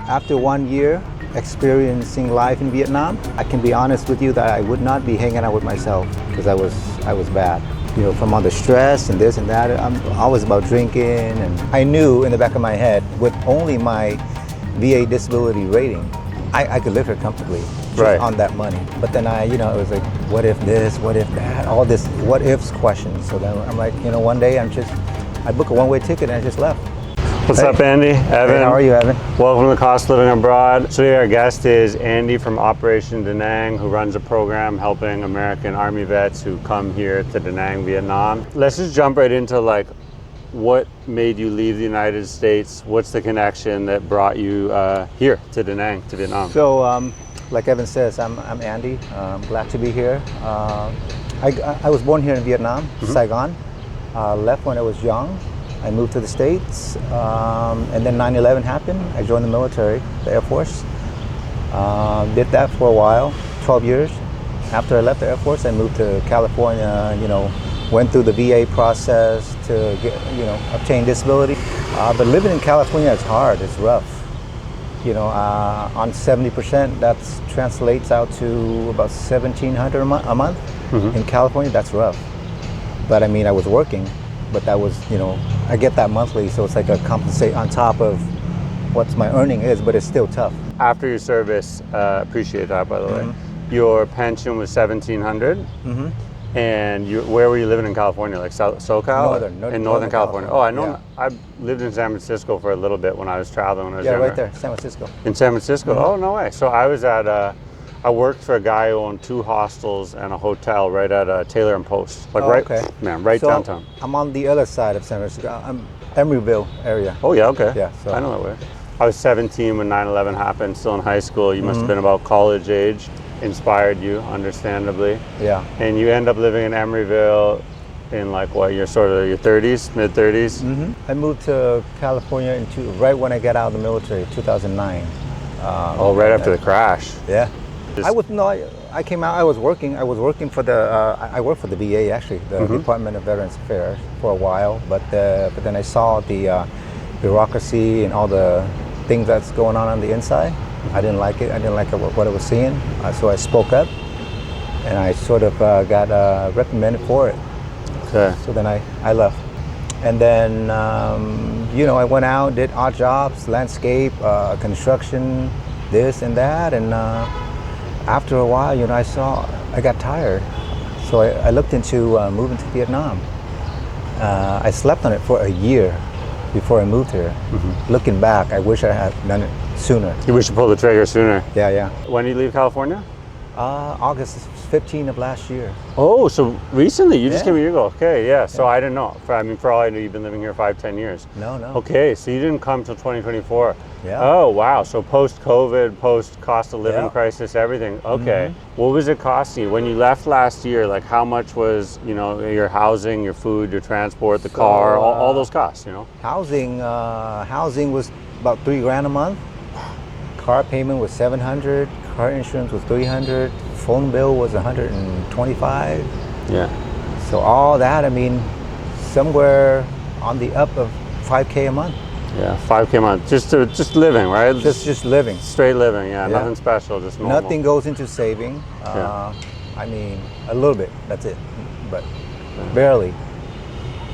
After 1 year experiencing life in Vietnam, I can be honest with you that I would not be hanging out with myself because I was bad. You know, from all the stress and this and that, I'm always about drinking. And I knew in the back of my head, with only my VA disability rating, I could live here comfortably just on that money. But then it was like, what if this, what if that, all this what ifs questions. So then I'm like, one day I booked a one-way ticket and I just left. What's up, Andy? Evan. Hey, how are you, Evan? Welcome to Cost Living Abroad. Today our guest is Andy from Operation Da Nang, who runs a program helping American Army vets who come here to Da Nang, Vietnam. Let's just jump right into what made you leave the United States? What's the connection that brought you here to Da Nang, to Vietnam? So, like Evan says, I'm Andy. I'm glad to be here. I was born here in Vietnam, Saigon. Left when I was young. I moved to the States, and then 9/11 happened. I joined the military, the Air Force. Did that for a while, 12 years. After I left the Air Force, I moved to California, went through the VA process to get, obtain disability. But living in California is hard, it's rough. On 70%, that translates out to about $1,700 a month. In California, that's rough. But I mean, I was working, but that was, I get that monthly, so it's like a compensate on top of what my earning is, but it's still tough. After your service, appreciate that, by the way, your pension was $1,700. And where were you living in California? Like SoCal? Northern California. Oh, I know. Yeah. I lived in San Francisco for a little bit when I was traveling when I was younger. Right there, San Francisco. In San Francisco? Oh, no way. So I was at, I worked for a guy who owned 2 hostels and a hotel right at Taylor and Post. Right downtown. I'm on the other side of San Francisco. I'm Emeryville area. Oh, yeah, okay. Yeah, so I know that way. I was 17 when 9/11 happened, still in high school. You must have been about college age. Inspired you, understandably. Yeah. And you end up living in Emeryville in you're sort of your 30s, mid 30s? I moved to California right when I got out of the military, 2009. Right after the crash. Yeah. I came out, I working for I worked for the VA actually, the Department of Veterans Affairs for a while, but then I saw the bureaucracy and all the things that's going on the inside. I didn't like it. I didn't like what I was seeing. So I spoke up, and I sort of got reprimanded for it. Okay. So then I left. And then, I went out, did odd jobs, landscape, construction, this and that. And after a while, I got tired. So I looked into moving to Vietnam. I slept on it for a year before I moved here. Looking back, I wish I had done it sooner. You wish you pulled the trigger sooner? Yeah. When did you leave California? August 15 of last year. Oh, so recently? You just came a year ago. Okay, yeah. So I didn't know. For all I knew, you've been living here 5-10 years. No. Okay, so you didn't come till 2024. Yeah. Oh, wow. So post-COVID, post-cost of living crisis, everything. Okay. What was it costing you? When you left last year, how much was, your housing, your food, your transport, the car, all those costs, Housing was about $3,000 a month. Car payment was $700. Car insurance was $300. Phone bill was $125. Yeah. So all that, somewhere on the up of $5K a month. Yeah, $5K a month. Just living, right? Just living. Straight living, yeah. Nothing special, just normal. Nothing goes into saving. A little bit, that's it. But barely.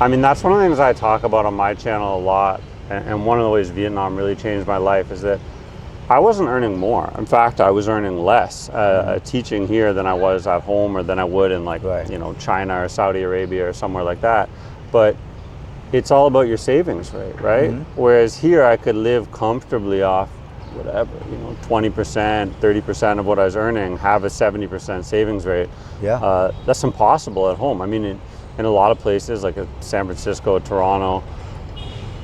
That's one of the things I talk about on my channel a lot. And one of the ways Vietnam really changed my life is that I wasn't earning more. In fact, I was earning less teaching here than I was at home or than I would in China or Saudi Arabia or somewhere like that. But it's all about your savings rate, right? Whereas here I could live comfortably off whatever, 20%, 30% of what I was earning, have a 70% savings rate. Yeah. That's impossible at home. In a lot of places like San Francisco, Toronto,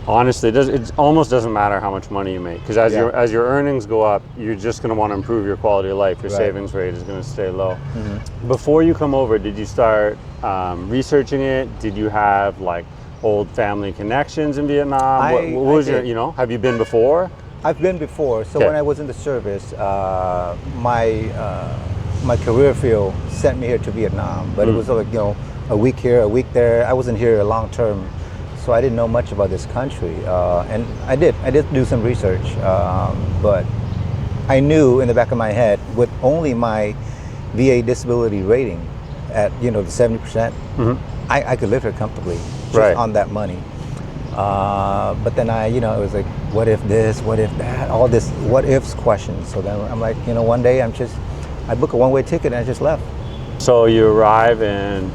honestly, it almost doesn't matter how much money you make, because as your earnings go up, you're just going to want to improve your quality of life. Your savings rate is going to stay low. Before you come over, did you start researching it? Did you have old family connections in Vietnam? What was have you been before? I've been before. So when I was in the service, my career field sent me here to Vietnam, but it was a week here, a week there. I wasn't here long term. so I didn't know much about this country. And I did do some research, but I knew in the back of my head, with only my VA disability rating at the 70%, I could live here comfortably just Right. on that money. But then it was like, what if this, what if that, all this what ifs questions. So then I'm like, one day I book a one-way ticket and I just left. So you arrive in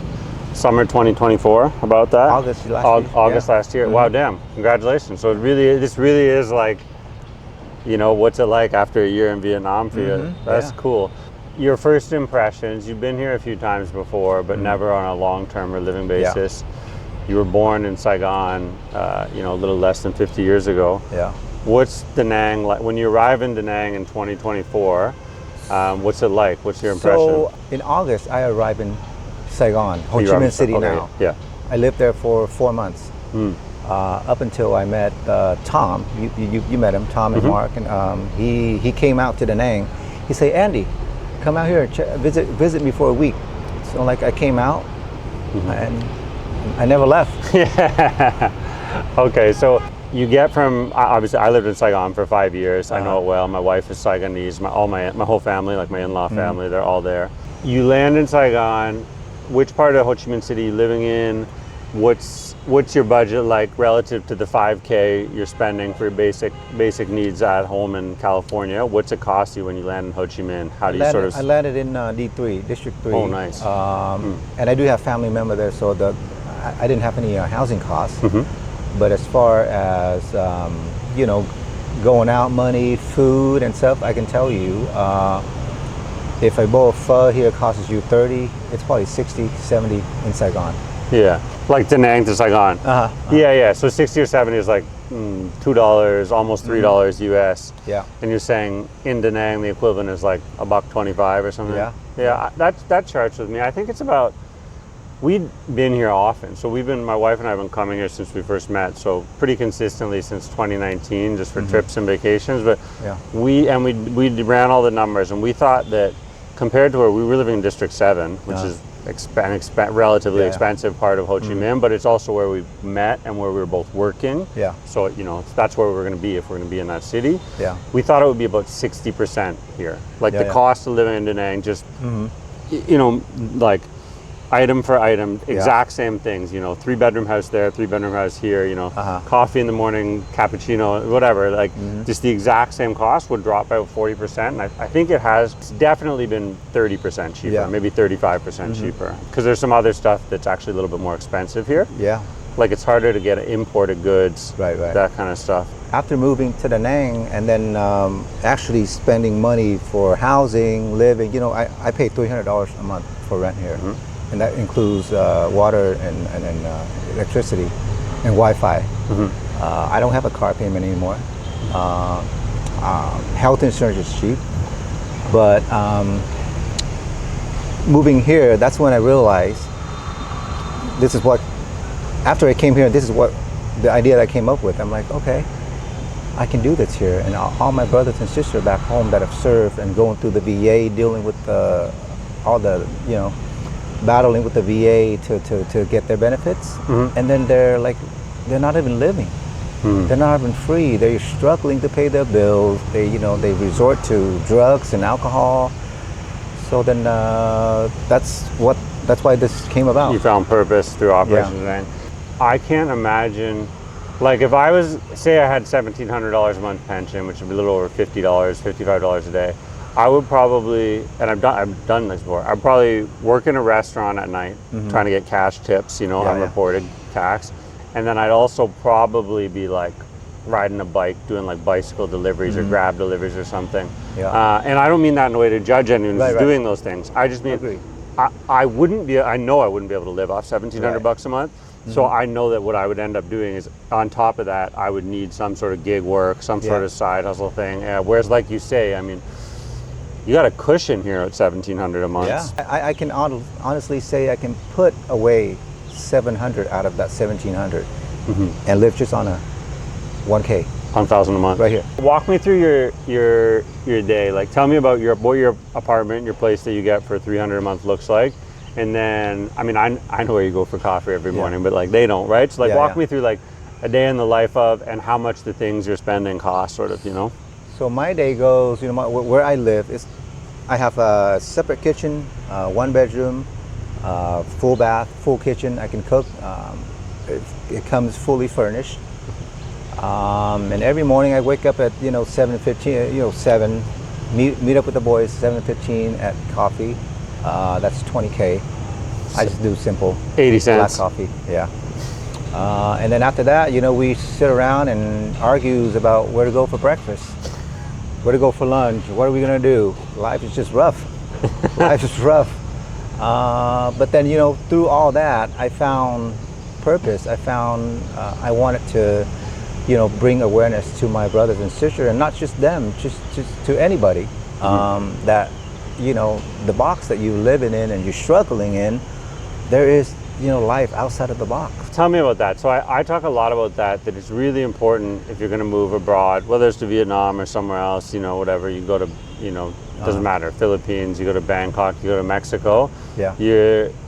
summer 2024, about that? August last year. August last year. Wow, damn! Congratulations. So this really is like, what's it like after a year in Vietnam for you? That's cool. Your first impressions. You've been here a few times before, but never on a long-term or living basis. You were born in Saigon, a little less than 50 years ago. Yeah. What's Da Nang like when you arrive in Da Nang in 2024? What's it like? What's your impression? So in August, I arrived in Saigon, Ho Chi Minh City now. Yeah. I lived there for 4 months, up until I met Tom. You met him, Tom and Mark, and he came out to Da Nang. He said, "Andy, come out here and visit me for a week." So I came out, and I never left. Okay, so you get from, obviously I lived in Saigon for 5 years. I know it well. My wife is Saigonese. My whole family, like my in-law family, they're all there. You land in Saigon. Which part of Ho Chi Minh City are you living in? What's your budget like relative to the 5K you're spending for your basic needs at home in California? What's it cost you when you land in Ho Chi Minh? How do you I landed in D3, District 3. Oh, nice. And I do have family member there, so I didn't have any housing costs. But as far as going out money, food and stuff, I can tell you, if a bowl of pho here costs you 30, it's probably 60, 70 in Saigon. Yeah, like Da Nang to Saigon. Yeah. So 60 or 70 is like $2, almost $3 US. Yeah. And you're saying in Da Nang the equivalent is like $1.25 or something. Yeah. Yeah, that charts with me. I think it's about. We'd been here often, so my wife and I have been coming here since we first met, so pretty consistently since 2019, just for trips and vacations. But we ran all the numbers, and we thought that compared to where we were living in District 7, which is relatively expensive part of Ho Chi Minh, but it's also where we met and where we were both working. Yeah. So that's where we're going to be if we're going to be in that city. Yeah. We thought it would be about 60% here, like the cost of living in Da Nang, just like. Item for item, exact same things, 3-bedroom house there, 3-bedroom house here, coffee in the morning, cappuccino, whatever, just the exact same cost would drop out 40%. And I think it's definitely been 30% cheaper, maybe 35% cheaper. Because there's some other stuff that's actually a little bit more expensive here. Yeah. Like it's harder to get imported goods, right. that kind of stuff. After moving to Da Nang and then actually spending money for housing, living, I pay $300 a month for rent here. And that includes water and electricity and Wi-Fi. I don't have a car payment anymore. Health insurance is cheap. But moving here, that's when I realized after I came here, this is what the idea that I came up with. I'm like, okay, I can do this here. And all my brothers and sisters back home that have served and going through the VA, dealing with all the, battling with the VA to get their benefits, and then they're not even living. They're not even free. They're struggling to pay their bills. They resort to drugs and alcohol. So then that's why this came about. You found purpose through Operation Da Nang. I can't imagine, like if I had $1,700 a month pension, which would be a little over $50, $55 a day. I would probably, and I've done this before, I'd probably work in a restaurant at night, trying to get cash tips, unreported tax. And then I'd also probably be like riding a bike, doing like bicycle deliveries or Grab deliveries or something. Yeah. And I don't mean that in a way to judge anyone who's doing those things. I just mean, I know I wouldn't be able to live off $1,700 a month. So I know that what I would end up doing is, on top of that, I would need some sort of gig work, some sort of side hustle thing. Whereas like you say, I mean, you got a cushion here at $1,700 a month. Yeah, I can honestly say I can put away $700 out of that $1,700 and live just on a 1K. $1,000 a month. Right here. Walk me through your day. Like, tell me about what your apartment, your place that you get for $300 a month looks like, And then, I mean, I know where you go for coffee every morning, but like they don't, right? So like walk me through like a day in the life of, and how much the things you're spending cost, sort of, you know? So my day goes, you know, where I live is, I have a separate kitchen, 1 bedroom, full bath, full kitchen. I can cook. It comes fully furnished. And every morning I wake up at 7:15, 7, meet up with the boys 7:15 at coffee. That's 20K. I just do simple 80 cents. black coffee. Yeah. And then after that, we sit around and argues about where to go for breakfast, where to go for lunch, what are we gonna do? Life is just rough. Life is rough. But then, through all that, I found purpose. I found I wanted to, bring awareness to my brothers and sisters, and not just them, just to anybody. That, the box that you're living in and you're struggling in, there is, life outside of the box. Tell me about that. So I talk a lot about that it's really important if you're going to move abroad, whether it's to Vietnam or somewhere else, whatever, you go to, doesn't matter, Philippines, you go to Bangkok, you go to Mexico. Yeah.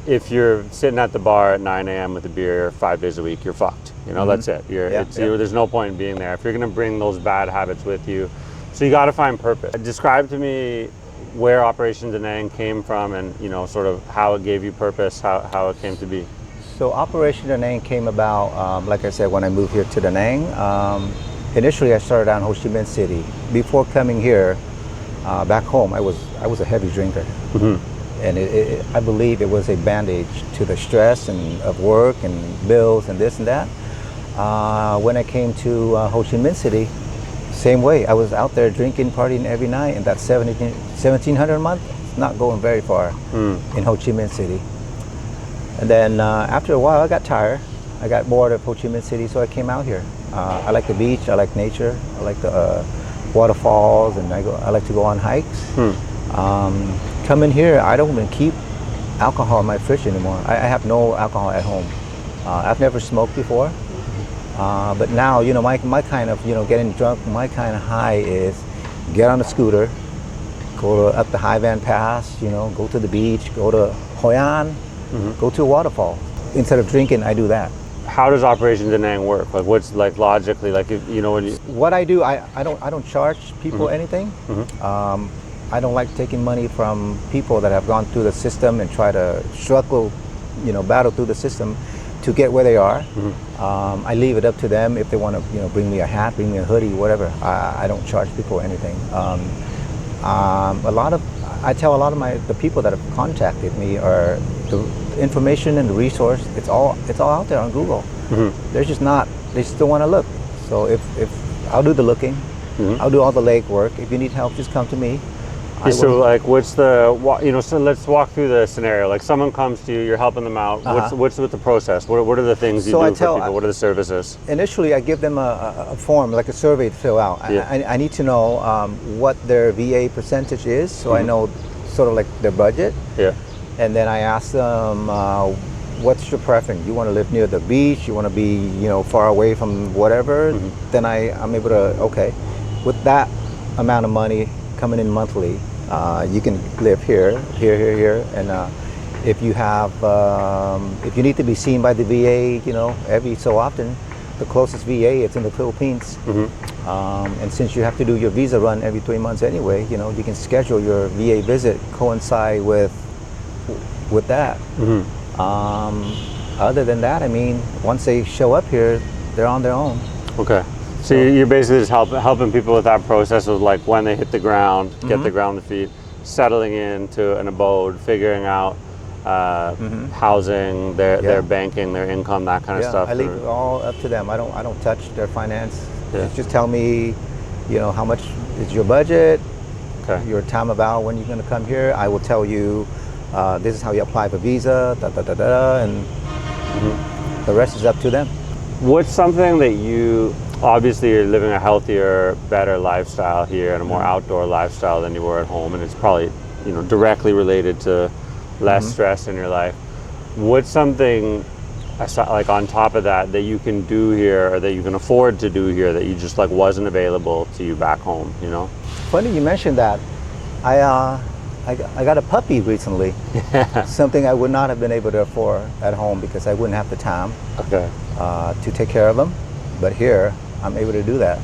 If you're sitting at the bar at 9 a.m. with a beer 5 days a week, you're fucked. That's it. There's no point in being there. If you're going to bring those bad habits with you, so you got to find purpose. Describe to me where Operation Da Nang came from, and sort of how it gave you purpose, how it came to be. So Operation Da Nang came about, like I said, when I moved here to Da Nang. Initially, I started out in Ho Chi Minh City. Before coming here, back home, I was a heavy drinker, and I believe it was a bandage to the stress and of work and bills and this and that. When I came to Ho Chi Minh City, same way. I was out there drinking, partying every night, and that $1,700 a month, not going very far in Ho Chi Minh City. And then after a while, I got tired. I got bored of Ho Chi Minh City, so I came out here. I like the beach. I like nature. I like the waterfalls, and I like to go on hikes. Coming here, I don't even keep alcohol in my fridge anymore. I have no alcohol at home. I've never smoked before. But now, my kind of, getting drunk, my kind of high is get on a scooter, go up the Hai Van Pass, go to the beach, go to Hoi An, go to a waterfall. Instead of drinking, I do that. How does Operation Da Nang work? Like, what's like logically, like, if, when you... What I do, I don't charge people anything. I don't like taking money from people that have gone through the system and try to struggle, battle through the system to get where they are. I leave it up to them if they want to, bring me a hat, bring me a hoodie, whatever. I don't charge people anything. I tell a lot of the people that have contacted me, are the information and the resource. It's all out there on Google. They're just not. They still want to look. So if I'll do the looking, I'll do all the legwork. If you need help, just come to me. So like, what's the, so let's walk through the scenario. Like, someone comes to you, you're helping them out. What's with the process? What are the things you do for people? What are the services? Initially, I give them a form, like a survey to fill out. I need to know what their VA percentage is, so I know sort of like their budget. And then I ask them, what's your preference? You want to live near the beach? You want to be, far away from whatever? Then I'm able to, okay, with that amount of money coming in monthly, you can live here, and if you have, if you need to be seen by the VA, every so often, the closest VA it's in the Philippines, and since you have to do your visa run every 3 months anyway, you can schedule your VA visit coincide with that. Other than that, I mean, once they show up here, they're on their own. Okay. So you're basically just helping people with that process of, like, when they hit the ground, get the ground to feet, settling into an abode, figuring out housing, their banking, their income, that kind of stuff. I leave it all up to them. I don't touch their finance. Just tell me, how much is your budget, your time about when you're going to come here. I will tell you, this is how you apply for visa, and the rest is up to them. What's something that obviously you're living a healthier, better lifestyle here and a more outdoor lifestyle than you were at home, and it's probably, directly related to less stress in your life. What's something, like, on top of that you can do here, or that you can afford to do here, that you just, like, wasn't available to you back home, Funny you mentioned that. I got a puppy recently. Something I would not have been able to afford at home because I wouldn't have the time Okay. to take care of them. But here, I'm able to do that.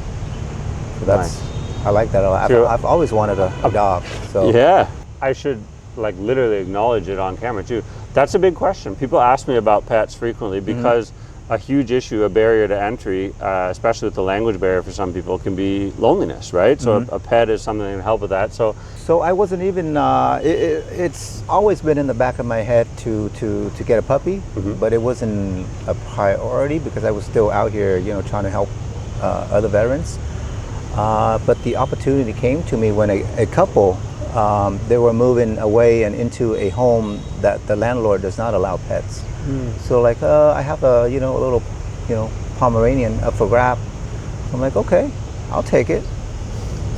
So that's, I like that a lot. So- I've always wanted a dog. So Yeah. I should like literally acknowledge it on camera too. That's a big question. People ask me about pets frequently because a huge issue, a barrier to entry, especially with the language barrier for some people, can be loneliness, right? So a pet is something that can help with that. So So I wasn't even. It's always been in the back of my head to get a puppy, but it wasn't a priority because I was still out here, trying to help other veterans. But the opportunity came to me when a couple they were moving away and into a home that the landlord does not allow pets. So like I have a little Pomeranian up for grab. I'm like, okay, I'll take it.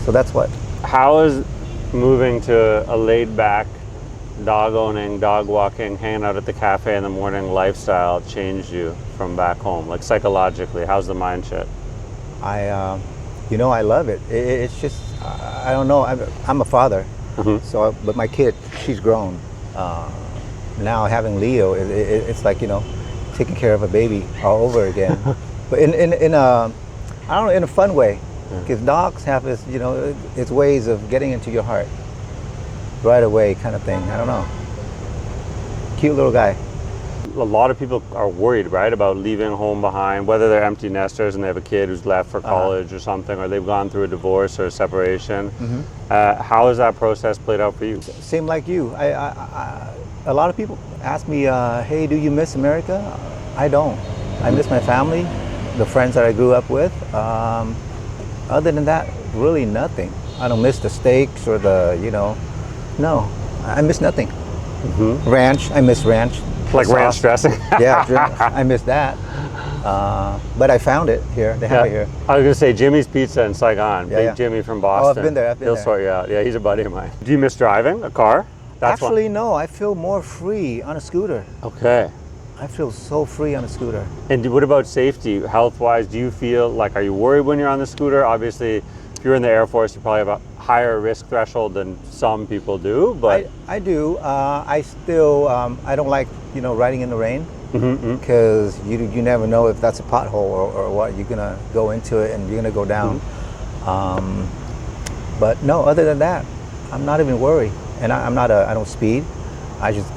So that's what. how is moving to a laid back, dog owning, dog walking, hanging out at the cafe in the morning lifestyle changed you from back home? Like psychologically, how's the mind shift? I love it. It's just I don't know. I'm a father, so but my kid, she's grown. Now having Leo, it's like taking care of a baby all over again, but in a I don't know, in a fun way, because dogs have this its ways of getting into your heart right away, kind of thing. I don't know. Cute little guy. A lot of people are worried, right, about leaving home behind, whether they're empty nesters and they have a kid who's left for college or something, or they've gone through a divorce or a separation. How has that process played out for you? Same like you. A lot of people ask me, hey, do you miss America? I don't. I miss my family, the friends that I grew up with. Other than that, really nothing. I don't miss the steaks or no, I miss nothing. Ranch, I miss ranch. Like Sauce. ranch dressing? Yeah, I miss that. But I found it here. They have it here. I was going to say Jimmy's Pizza in Saigon. Yeah, Big yeah. Jimmy from Boston. I've been there, He'll sort you out. Yeah, he's a buddy of mine. Do you miss driving a car? Actually, no. I feel more free on a scooter. Okay. I feel so free on a scooter. And what about safety, health-wise? Do you feel like, are you worried when you're on the scooter? Obviously, if you're in the Air Force, you probably have a higher risk threshold than some people do, but... I do. I still, I don't like, riding in the rain because you never know if that's a pothole or what. You're going to go into it and you're going to go down. But no, other than that, I'm not even worried. And I don't speed. I just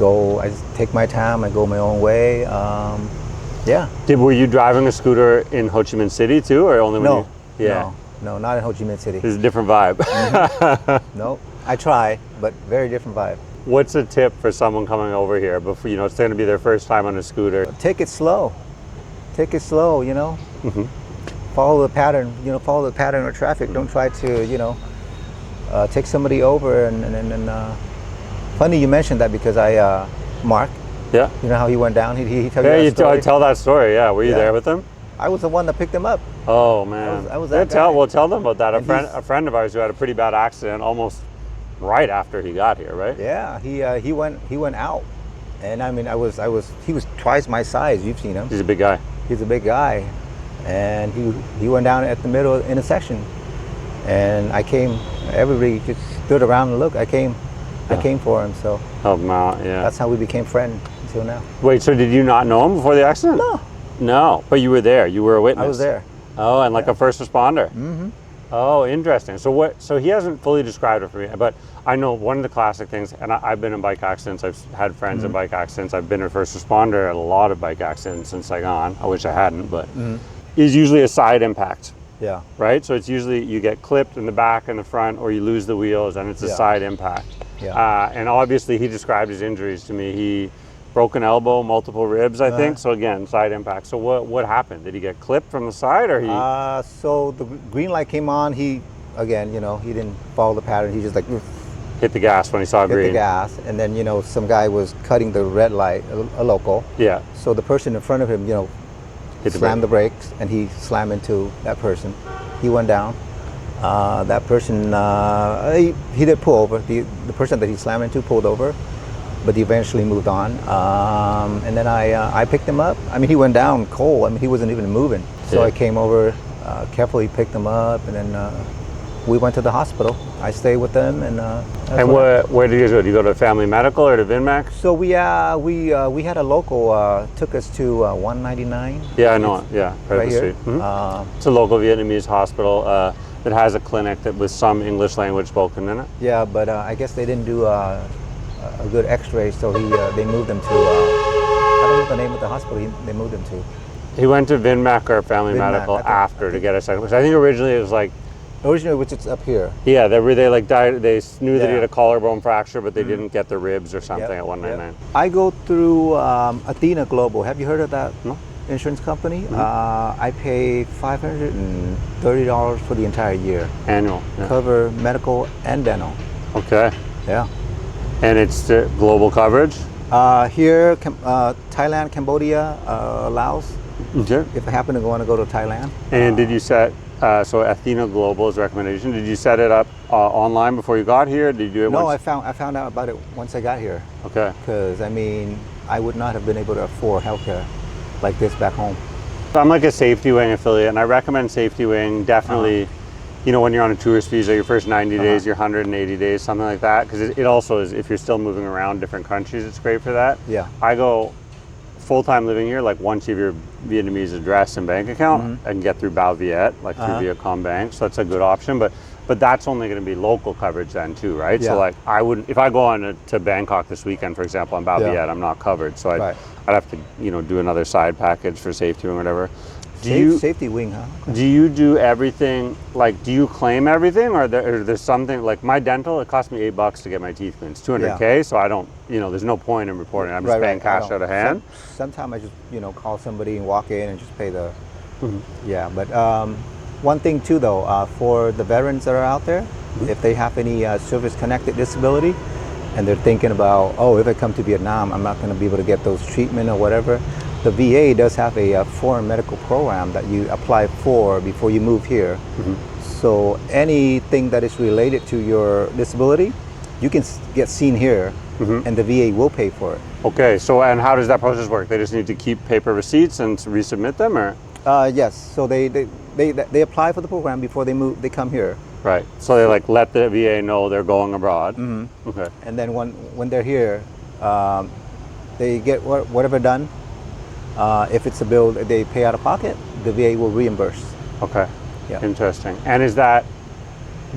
take my time. I go my own way. Yeah. Were you driving a scooter in Ho Chi Minh City too, or only when No, not in Ho Chi Minh City. It's a different vibe. No, I try, but very different vibe. What's a tip for someone coming over here before, it's going to be their first time on a scooter? Take it slow. Take it slow, Follow the pattern, follow the pattern of traffic. Don't try to, take somebody over and funny you mentioned that because Mark, Yeah. you know how he went down? He tell you Yeah, that you story? tell that story. Yeah, were you Yeah. there with him? I was the one that picked him up. Oh man, I was that guy. Well, tell them about that. And A friend of ours who had a pretty bad accident almost right after he got here, right? Yeah, he went out, and I mean he was twice my size. You've seen him. He's a big guy. He's a big guy, and he went down at the middle intersection, and I came. Everybody just stood around and looked. I came for him. So Oh man, yeah. that's how we became friends until now. Wait, so did you not know him before the accident? No. No, but you were there. You were a witness. I was there. Oh, and like a first responder. Oh, interesting. So he hasn't fully described it for me, but I know one of the classic things, and I've been in bike accidents. I've had friends in bike accidents. I've been a first responder at a lot of bike accidents in Saigon. I wish I hadn't, but is usually a side impact. Yeah. Right? So it's usually you get clipped in the back and the front, or you lose the wheels, and it's a side impact. Yeah. And obviously he described his injuries to me. He broke an elbow, multiple ribs, I think. So again, side impact. So what happened? Did he get clipped from the side, or he? So the green light came on. He didn't follow the pattern. He just like Hit the gas when he saw hit green. the gas, and then some guy was cutting the red light, a local. Yeah. So the person in front of him, Hit the slammed the brakes, and he slammed into that person. He went down. That person, he did pull over. The person that he slammed into pulled over, but he eventually moved on. And then I picked him up. I mean, he went down cold. I mean, he wasn't even moving. So Yeah. I came over, carefully picked him up, and then we went to the hospital. I stayed with them, and And where did you go? Did you go to Family Medical or to Vinmec? so we had a local took us to 199. Yeah, I know it. Yeah, right, Right the here. street. It's a local Vietnamese hospital that has a clinic that with some English language spoken in it. Yeah, but I guess they didn't do a good X-ray, so they moved him to I don't know the name of the hospital they moved him to. He went to Vinmec or Family Vinmec, Medical I think- after to get a second. Because I think originally it was like, Originally, which it's up here. yeah, they like died. They knew that he Yeah. had a collarbone fracture, but they didn't get the ribs or something Yep, at 199. yep. I go through Athena Global. Have you heard of that No. insurance company? I pay $530 for the entire year. Annual. Yeah. Cover medical and dental. Okay. Yeah. And it's the global coverage. Here, Thailand, Cambodia, Laos. Okay. If I happen to want to go to Thailand. And did you set so Athena Global's recommendation? Did you set it up online before you got here? Did you do it? No, once? I found out about it once I got here. Okay. Because I mean, I would not have been able to afford healthcare like this back home. I'm like a Safety Wing affiliate, and I recommend Safety Wing definitely. You know, when you're on a tourist visa, your first 90 days, your 180 days, something like that. Because it also is, if you're still moving around different countries, it's great for that. Yeah. I go full-time living here, like once you have your Vietnamese address and bank account, and get through Viet, like through Vietcom Bank. So that's a good option. But that's only going to be local coverage then too, right? Yeah. So like I wouldn't, if I go on to Bangkok this weekend, for example, on Viet, I'm not covered. So I'd have to, do another side package for Safety Wing or whatever. Safety Wing, huh? Do you do everything, like, do you claim everything, or there's something, like my dental, it cost me $8 to get my teeth cleaned. It's 200K, so I don't, there's no point in reporting. I'm just paying cash out of hand. Sometimes I just, call somebody and walk in and just pay the, yeah. But one thing too though, for the veterans that are out there, if they have any service-connected disability, and they're thinking about, oh, if I come to Vietnam, I'm not going to be able to get those treatment or whatever, the VA does have a foreign medical program that you apply for before you move here. So anything that is related to your disability, you can get seen here, and the VA will pay for it. Okay, so and how does that process work? They just need to keep paper receipts and resubmit them, or? Yes. So they apply for the program before they move. They come here. Right. So they like let the VA know they're going abroad. Okay. And then when they're here, they get whatever done. If it's a bill that they pay out of pocket, the VA will reimburse. Okay. Yeah. Interesting. And is that,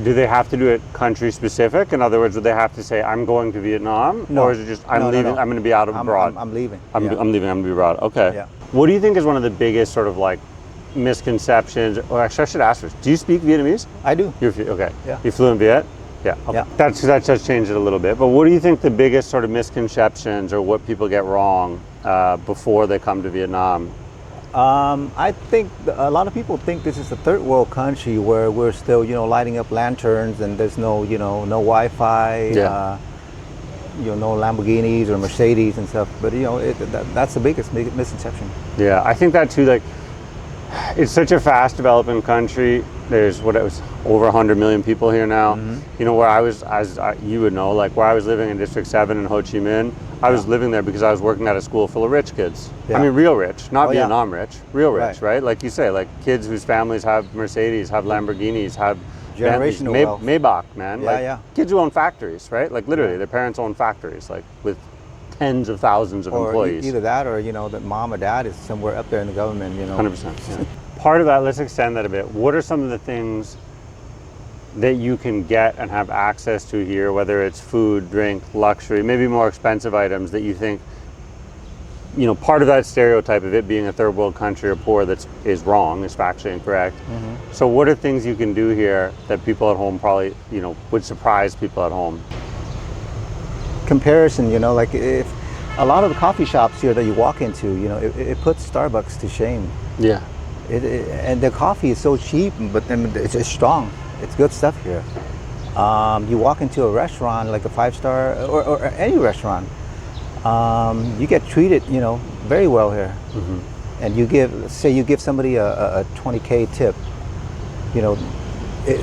do they have to do it country specific? In other words, do they have to say, I'm going to Vietnam? No. Or is it just, I'm leaving, I'm going to be out of abroad? I'm leaving. I'm leaving, I'm going to be abroad. Okay. Yeah. What do you think is one of the biggest sort of like misconceptions, or actually I should ask first, do you speak Vietnamese? I do. Okay. Yeah. You flew in Viet? Yeah. Okay. Yeah. That just changed it a little bit. But what do you think the biggest sort of misconceptions or what people get wrong before they come to Vietnam? I think a lot of people think this is a third world country where we're still, lighting up lanterns and there's no, no Wi-Fi, no Lamborghinis or Mercedes and stuff. But that's the biggest misconception. Yeah, I think that too. Like, it's such a fast developing country. There's over 100 million people here now. Where I was, you would know, like where I was living in District 7 in Ho Chi Minh, I was living there because I was working at a school full of rich kids. Yeah. I mean, real rich, not Vietnam yeah. rich, real rich, Right. right? Like you say, like kids whose families have Mercedes, have Lamborghinis, have Generational Bentleys, wealth. Maybach, man. Yeah, like, yeah. Kids who own factories, right? Like literally, their parents own factories, like with tens of thousands of employees. Either that or, that mom or dad is somewhere up there in the government, 100%. Yeah. Part of that, let's extend that a bit. What are some of the things that you can get and have access to here, whether it's food, drink, luxury, maybe more expensive items that you think, part of that stereotype of it being a third world country or poor is wrong, is factually incorrect. So what are things you can do here that people at home probably, would surprise people at home? Comparison, like if a lot of the coffee shops here that you walk into, it puts Starbucks to shame. Yeah. And the coffee is so cheap, but then it's strong. It's good stuff here. You walk into a restaurant like a 5-star or any restaurant, you get treated, very well here. And you give somebody a 20K tip,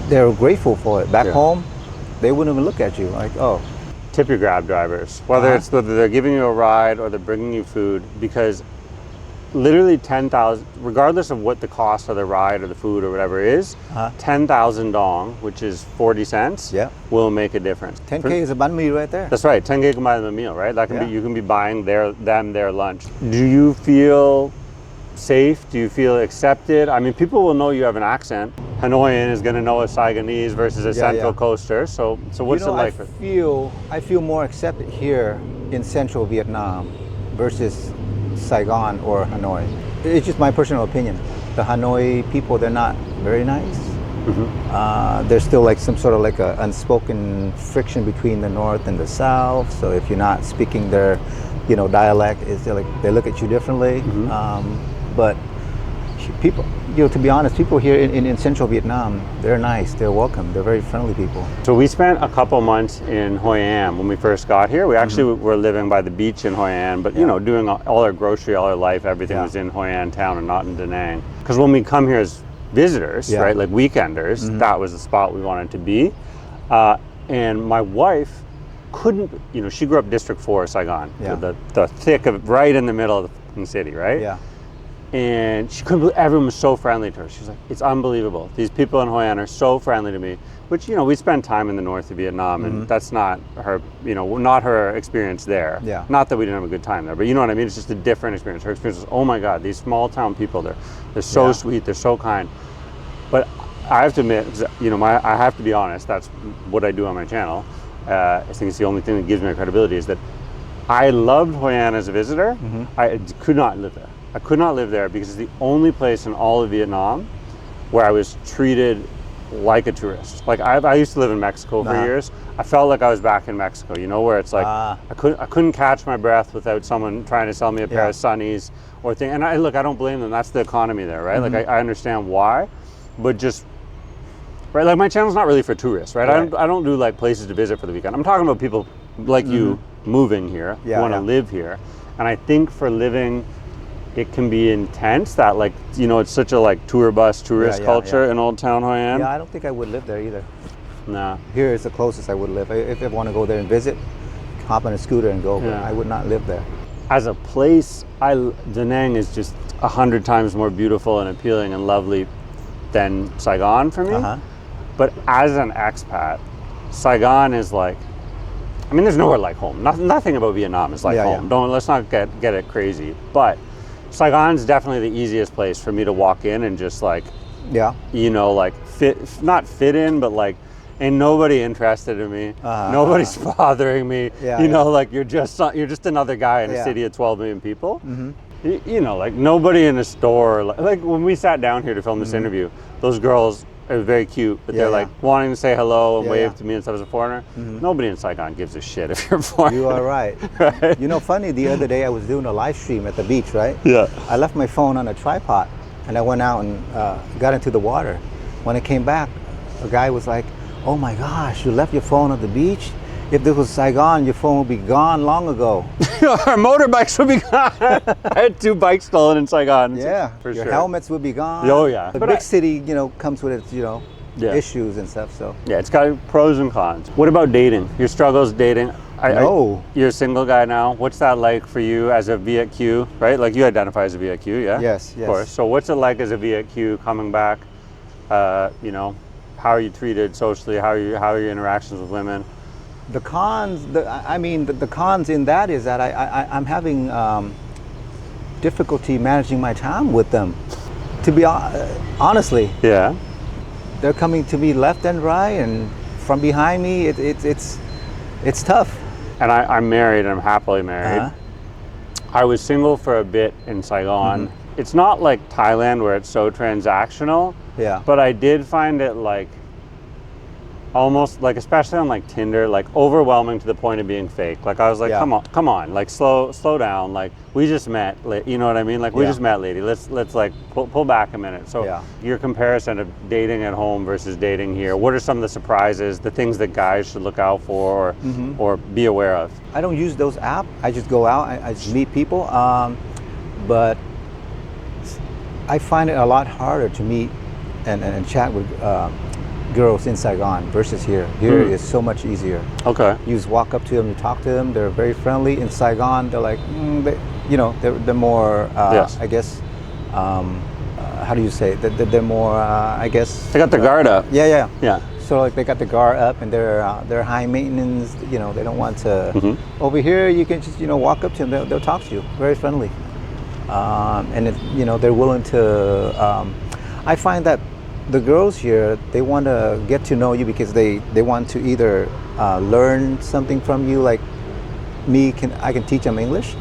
they're grateful for it. Back home, they wouldn't even look at you like, oh. Tip your Grab drivers, whether they're giving you a ride or they're bringing you food, because literally 10,000, regardless of what the cost of the ride or the food or whatever is, 10,000 dong, which is 40 cents, Yeah. will make a difference. 10K is a banh mi right there. That's right, 10K can buy them a meal, right? That can Yeah. be, you can be buying their lunch. Do you feel safe? Do you feel accepted? I mean, people will know you have an accent. Hanoian is going to know a Saigonese versus a Central Coaster. So what's it like? I feel more accepted here in Central Vietnam versus Saigon or Hanoi. It's just my personal opinion. The Hanoi people, they're not very nice. There's still like some sort of like a unspoken friction between the North and the South. So if you're not speaking their, dialect, they look at you differently. But people, to be honest, people here in Central Vietnam, they're nice, they're welcome, they're very friendly people. So we spent a couple months in Hoi An when we first got here. We actually were living by the beach in Hoi An, but doing all our grocery, all our life, everything was in Hoi An town and not in Da Nang. Because when we come here as visitors, right, like weekenders, that was the spot we wanted to be. And my wife couldn't, she grew up District 4, Saigon, the thick of right in the middle of the fucking city, right? Yeah. And she couldn't believe, everyone was so friendly to her. She was like, it's unbelievable. These people in Hoi An are so friendly to me, which, we spend time in the north of Vietnam and that's not her, not her experience there. Yeah. Not that we didn't have a good time there, but you know what I mean? It's just a different experience. Her experience was, oh my God, these small town people, they're so sweet, they're so kind. But I have to admit, I have to be honest, that's what I do on my channel. I think it's the only thing that gives me credibility is that I loved Hoi An as a visitor. I could not live there. I could not live there because it's the only place in all of Vietnam where I was treated like a tourist. Like I used to live in Mexico for years. I felt like I was back in Mexico, where it's like I couldn't catch my breath without someone trying to sell me a pair of sunnies or thing. And I don't blame them. That's the economy there, right? Like I understand why, but just right. Like my channel's not really for tourists, right? I don't do like places to visit for the weekend. I'm talking about people like you moving here, who want to live here. And I think for living, it can be intense that it's such a tour bus tourist culture in Old Town Hoi An. Yeah, I don't think I would live there either. Nah. Here is the closest I would live. If I want to go there and visit, hop on a scooter and go, but I would not live there. As a place, Da Nang is just 100 times more beautiful and appealing and lovely than Saigon for me. But as an expat, Saigon is there's nowhere like home. Nothing about Vietnam is like home. Let's not get it crazy. But Saigon's definitely the easiest place for me to walk in and just not fit in, but ain't nobody interested in me. Nobody's bothering me. You're just another guy in a city of 12 million people. Nobody in a store. Like when we sat down here to film this interview, those girls are very cute, but they're wanting to say hello and wave to me and stuff as a foreigner. Nobody in Saigon gives a shit if you're foreign. You are right. Funny, the other day I was doing a live stream at the beach, right? Yeah. I left my phone on a tripod and I went out and got into the water. When I came back, a guy was like, oh my gosh, you left your phone at the beach? If this was Saigon, your phone would be gone long ago. Our motorbikes would be gone. I had 2 bikes stolen in Saigon. Yeah, for your sure. helmets would be gone. Oh yeah. The big city, comes with its, issues and stuff. So yeah, it's got pros and cons. What about dating? Your struggles dating? You're a single guy now. What's that like for you as a Viet Kieu, right? Like you identify as a Viet Kieu, yeah? Yes. Of course. So what's it like as a Viet Kieu coming back? How are you treated socially? How are your interactions with women? The cons, the cons in that is that I'm having difficulty managing my time with them. To be honestly, they're coming to me left and right, and from behind me. It's tough. And I'm married. I'm happily married. I was single for a bit in Saigon. It's not like Thailand where it's so transactional. Yeah. But I did find it almost especially on Tinder, overwhelming to the point of being fake. I was like, come on, slow down. We just met, you know what I mean? We just met, lady. Let's pull back a minute. So your comparison of dating at home versus dating here, what are some of the surprises, the things that guys should look out for or be aware of? I don't use those apps. I just go out, I just meet people. But I find it a lot harder to meet and chat with girls in Saigon versus here. Here is so much easier. Okay. You just walk up to them, you talk to them. They're very friendly. In Saigon, they're like, they're more. Yes. I guess. How do you say it? They're more. I guess. They got their guard up. Yeah. Yeah. So like they got the guard up and they're high maintenance. They don't want to. Over here, you can just walk up to them. They'll talk to you. Very friendly, and they're willing to. I find that the girls here, they want to get to know you because they want to either learn something from you, like I can teach them English.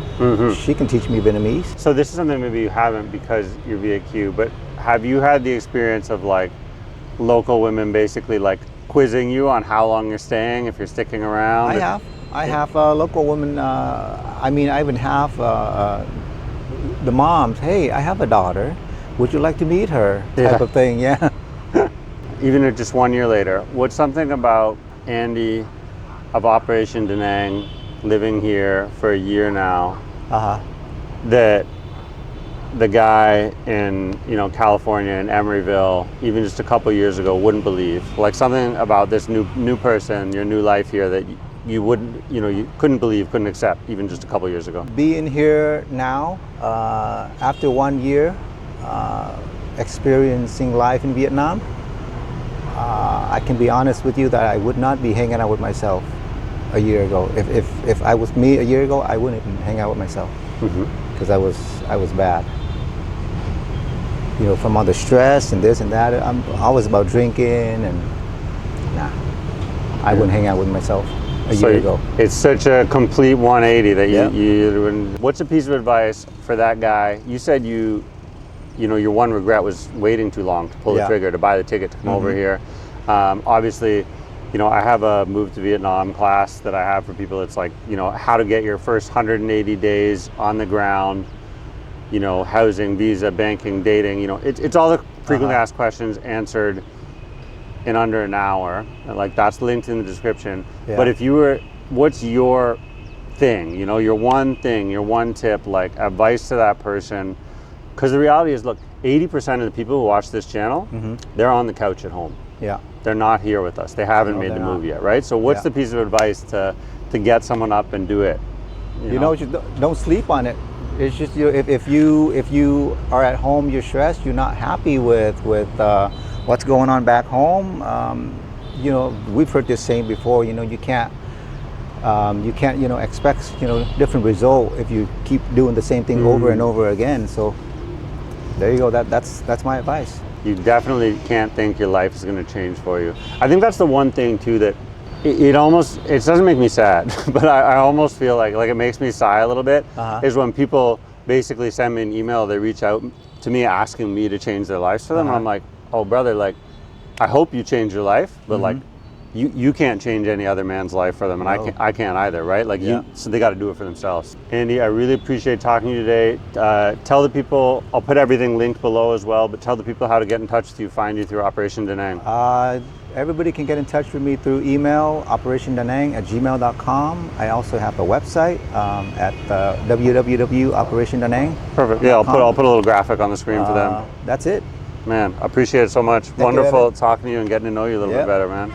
She can teach me Vietnamese. So this is something maybe you haven't because you're Viet Kieu, but have you had the experience of like local women basically like quizzing you on how long you're staying, if you're sticking around? I have local women. I even have the moms. Hey, I have a daughter. Would you like to meet her? Type of thing. Yeah. Even if just 1 year later, what's something about Andy of Operation Da Nang living here for a year now that the guy in California in Emeryville even just a couple years ago wouldn't believe? Like something about this new person, your new life here that you wouldn't, you couldn't believe, couldn't accept even just a couple years ago. Being here now, after 1 year, experiencing life in Vietnam, I can be honest with you that I would not be hanging out with myself a year ago. If I was me a year ago, I wouldn't even hang out with myself because I was bad. From all the stress and this and that, I'm always about drinking and I wouldn't hang out with myself a year ago. It's such a complete 180 that you what's a piece of advice for that guy? You said your one regret was waiting too long to pull the trigger, to buy the ticket to come over here. Obviously, I have a move to Vietnam class that I have for people. It's like, how to get your first 180 days on the ground, housing, visa, banking, dating, it's all the frequently asked questions answered in under an hour. Like that's linked in the description. Yeah. But what's your thing, your one thing, your one tip, like advice to that person? Because the reality is, look, 80% of the people who watch this channel, they're on the couch at home. Yeah. They're not here with us. They haven't made the move yet, right? So what's the piece of advice to get someone up and do it? Just don't sleep on it. It's just if you are at home, you're stressed, you're not happy with what's going on back home. We've heard this saying before. You can't expect different result if you keep doing the same thing over and over again. So there you go. That's my advice. You definitely can't think your life is going to change for you. I think that's the one thing too that it doesn't make me sad, but I almost feel like it makes me sigh a little bit. Is when people basically send me an email, they reach out to me asking me to change their lives for them. And I'm like, oh brother, like I hope you change your life, but like you can't change any other man's life for them, and I can't either, right? Like so they got to do it for themselves. Andy, I really appreciate talking to you today. Tell the people, I'll put everything linked below as well, but tell the people how to get in touch with you, find you through Operation Da Nang. Everybody can get in touch with me through email, operationdanang@gmail.com. I also have a website at www.operationdanang. Perfect. Yeah, I'll put a little graphic on the screen for them. That's it. Man, I appreciate it so much. Wonderful talking to you and getting to know you a little bit better, man.